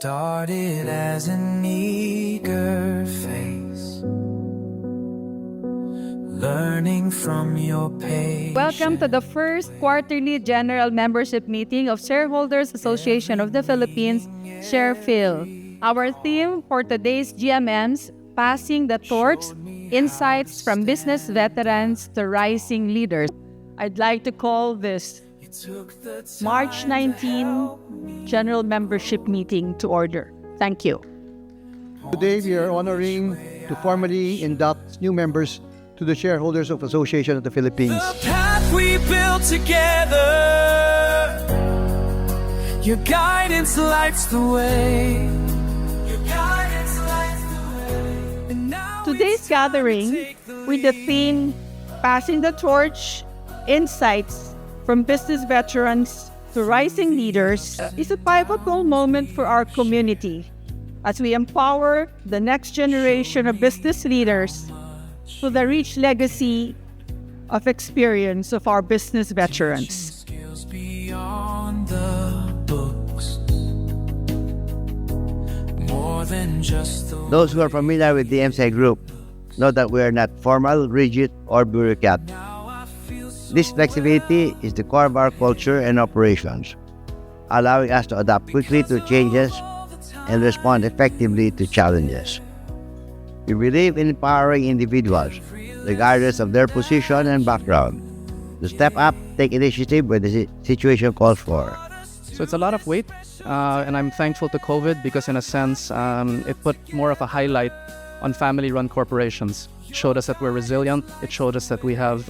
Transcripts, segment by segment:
started as an eager face, learning from your patience. Welcome to the first quarterly general membership meeting of Shareholders Association of the Philippines, SharePhil. Our theme for today's GMMs, Passing the Torch, Insights from Business Veterans to Rising Leaders. I'd like to call this March 19 General Membership Meeting to order. Thank you. Today, we are honoring to formally induct new members to the Shareholders of Association of the Philippines. The path we built together, your guidance lights the way. Your guidance lights the way. And now Today's gathering with the theme Passing the Torch, Insights from Business Veterans to Rising Leaders is a pivotal moment for our community as we empower the next generation of business leaders through the rich legacy of experience of our business veterans. skills beyond the books, more than just the Those who are familiar with the MCI Group know that we are not formal, rigid, or bureaucrat. This flexibility is the core of our culture and operations, allowing us to adapt quickly to changes and respond effectively to challenges. We believe in empowering individuals, regardless of their position and background, to step up, take initiative when the situation calls for. So it's a lot of weight, and I'm thankful to COVID because in a sense, it put more of a highlight on family-run corporations. It showed us that we're resilient. It showed us that we have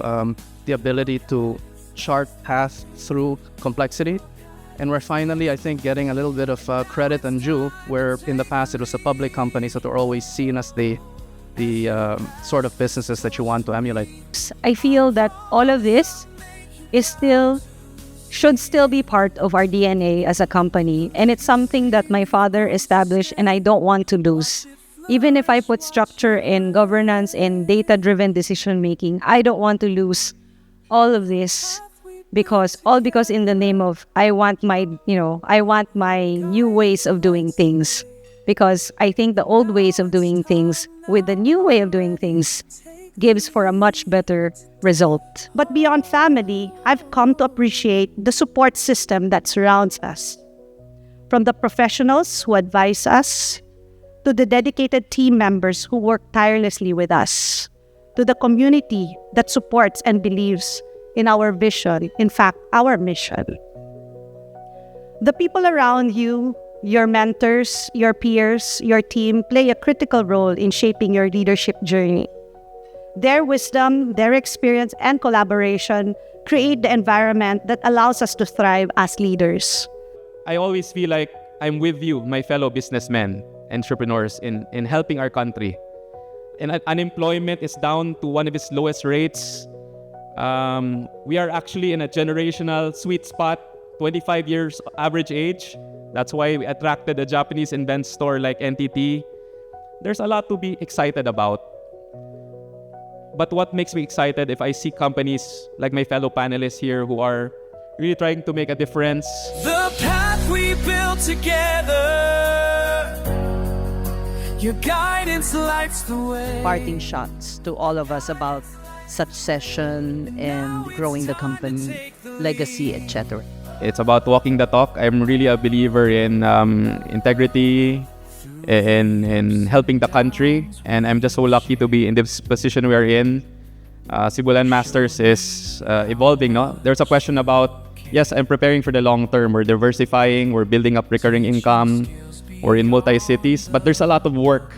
the ability to chart path through complexity. And we're finally, I think, getting a little bit of credit and due, where in the past it was the public companies that were always seen as the sort of businesses that you want to emulate. I feel that all of this should still be part of our DNA as a company, and it's something that my father established and I don't want to lose. Even if I put structure in governance and data-driven decision-making, I don't want to lose all of this because in the name of I want my new ways of doing things, because I think the old ways of doing things with the new way of doing things gives for a much better result. But beyond family, I've come to appreciate the support system that surrounds us. From the professionals who advise us, to the dedicated team members who work tirelessly with us, to the community that supports and believes in our vision, in fact, our mission. The people around you, your mentors, your peers, your team play a critical role in shaping your leadership journey. Their wisdom, their experience, and collaboration create the environment that allows us to thrive as leaders. I always feel like I'm with you, my fellow businessmen, entrepreneurs, in helping our country. And unemployment is down to one of its lowest rates. We are actually in a generational sweet spot, 25 years average age. That's why we attracted a Japanese invent store like NTT. There's a lot to be excited about. But what makes me excited if I see companies like my fellow panelists here who are really trying to make a difference. the path we built together, your guidance lights the way. Parting shots to all of us about succession and growing the company, legacy, etc. It's about walking the talk. I'm really a believer in integrity, in helping the country, and I'm just so lucky to be in this position we're in. Cebu Landmasters is evolving. No? There's a question about, yes, I'm preparing for the long term. We're diversifying, we're building up recurring income, we're in multi-cities, but there's a lot of work.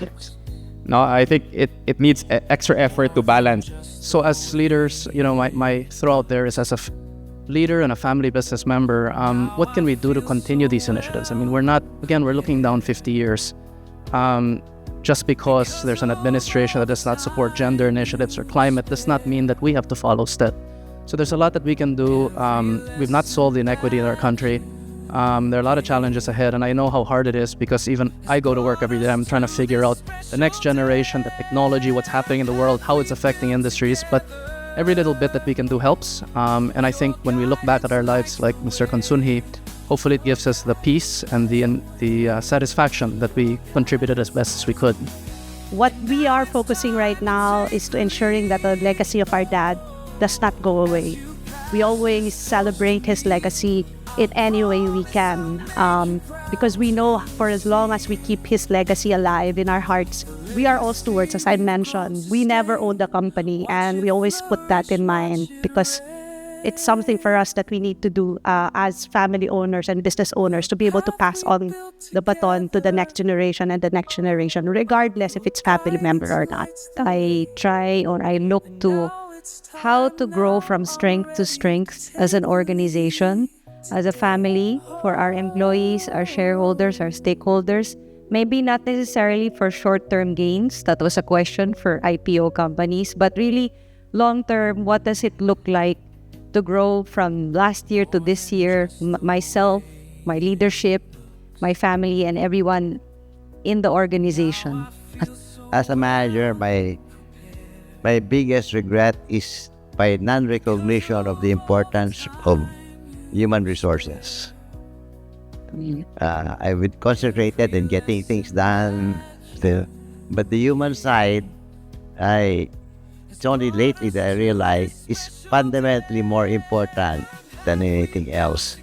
No, I think it needs extra effort to balance. So as leaders, my throw out there is as a leader and a family business member, what can we do to continue these initiatives? I mean, we're looking down 50 years. Just because there's an administration that does not support gender initiatives or climate does not mean that we have to follow step. So there's a lot that we can do. We've not solved the inequity in our country. There are a lot of challenges ahead, and I know how hard it is because even I go to work every day. I'm trying to figure out the next generation, the technology, what's happening in the world, how it's affecting industries. But every little bit that we can do helps. And I think when we look back at our lives, like Mr. Consunhi, hopefully it gives us the peace and the satisfaction that we contributed as best as we could. What we are focusing right now is to ensuring that the legacy of our dad does not go away. We always celebrate his legacy in any way we can, because we know for as long as we keep his legacy alive in our hearts, we are all stewards, as I mentioned. We never owned the company, and we always put that in mind because it's something for us that we need to do as family owners and business owners to be able to pass on the baton to the next generation and the next generation, regardless if it's family member or not. I try or I look to how to grow from strength to strength as an organization, as a family, for our employees, our shareholders, our stakeholders. Maybe not necessarily for short-term gains. That was a question for IPO companies. But really, long-term, what does it look like to grow from last year to this year? Myself, my leadership, my family, and everyone in the organization. As a manager, my biggest regret is my non-recognition of the importance of human resources. I would concentrated in getting things done, but the human side, it's only lately that I realized is fundamentally more important than anything else.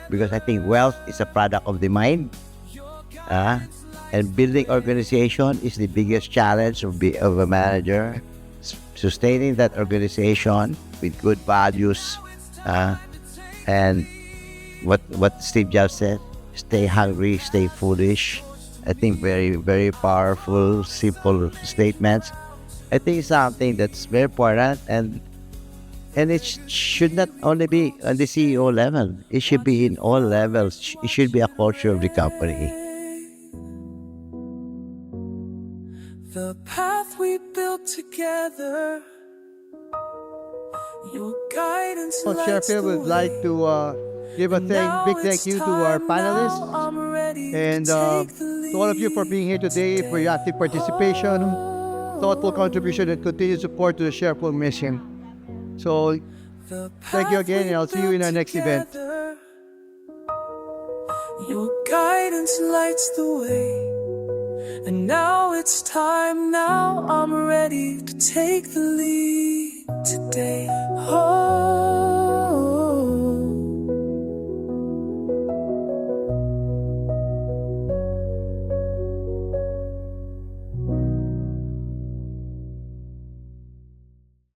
Because I think wealth is a product of the mind, and building organization is the biggest challenge of a manager. Sustaining that organization with good values, and what Steve Jobs said, stay hungry, stay foolish. I think very, very powerful, simple statements. I think it's something that's very important, and it should not only be on the CEO level. It should be in all levels. It should be a culture of the company. The path we built together. Your guidance Well, Chairperson would like to give a big thank you to our panelists and to all of you for being here today, for your active participation, thoughtful contribution, and continued support to the Chairperson mission. So, thank you again, and I'll see you in our next event. Your guidance lights the way. And now it's time, now I'm ready to take the lead today. Oh.